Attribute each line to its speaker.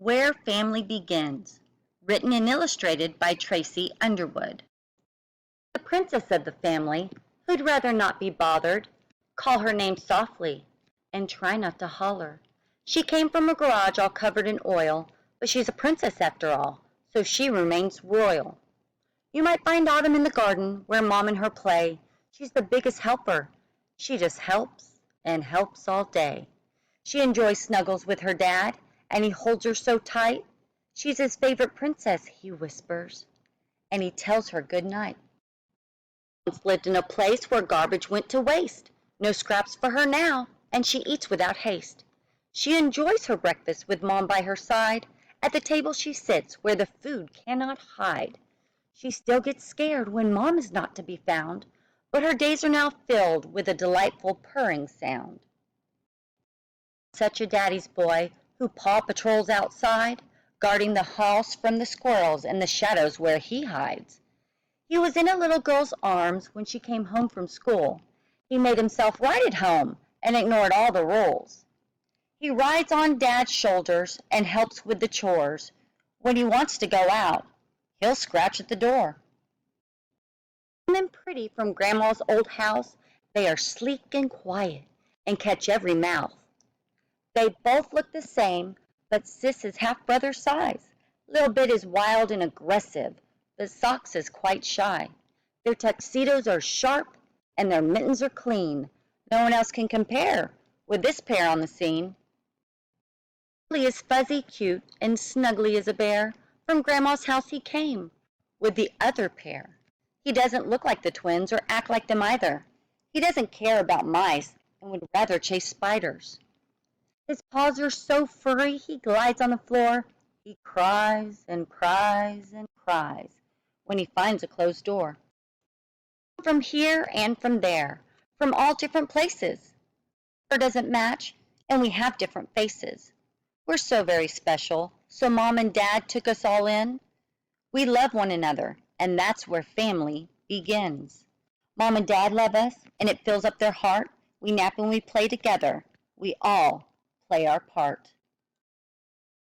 Speaker 1: Where Family Begins, written and illustrated by Traci Underwood. The princess of the family, who'd rather not be bothered, call her name softly and try not to holler. She came from a garage all covered in oil, but she's a princess after all, so she remains royal. You might find Autumn in the garden where Mom and her play. She's the biggest helper. She just helps and helps all day. She enjoys snuggles with her dad, and he holds her so tight. She's his favorite princess, he whispers, and he tells her good night. Once lived in a place where garbage went to waste. No scraps for her now, and she eats without haste. She enjoys her breakfast with Mom by her side. At the table she sits where the food cannot hide. She still gets scared when Mom is not to be found, but her days are now filled with a delightful purring sound. Such a daddy's boy who paw patrols outside, guarding the house from the squirrels and the shadows where he hides. He was in a little girl's arms when she came home from school. He made himself right at home and ignored all the rules. He rides on Dad's shoulders and helps with the chores. When he wants to go out, he'll scratch at the door. And pretty from Grandma's old house, they are sleek and quiet and catch every mouth. They both look the same, but Sis is half-brother size. Little Bit is wild and aggressive, but Socks is quite shy. Their tuxedos are sharp and their mittens are clean. No one else can compare with this pair on the scene. Billy is fuzzy cute and snuggly as a bear. From Grandma's house he came with the other pair. He doesn't look like the twins or act like them either. He doesn't care about mice and would rather chase spiders. His paws are so furry he glides on the floor. He cries and cries and cries when he finds a closed door. From here and from there, from all different places. Our doesn't match, and we have different faces. We're so very special, so Mom and Dad took us all in. We love one another, and that's where family begins. Mom and Dad love us, and it fills up their heart. We nap and we play together. We all play our part.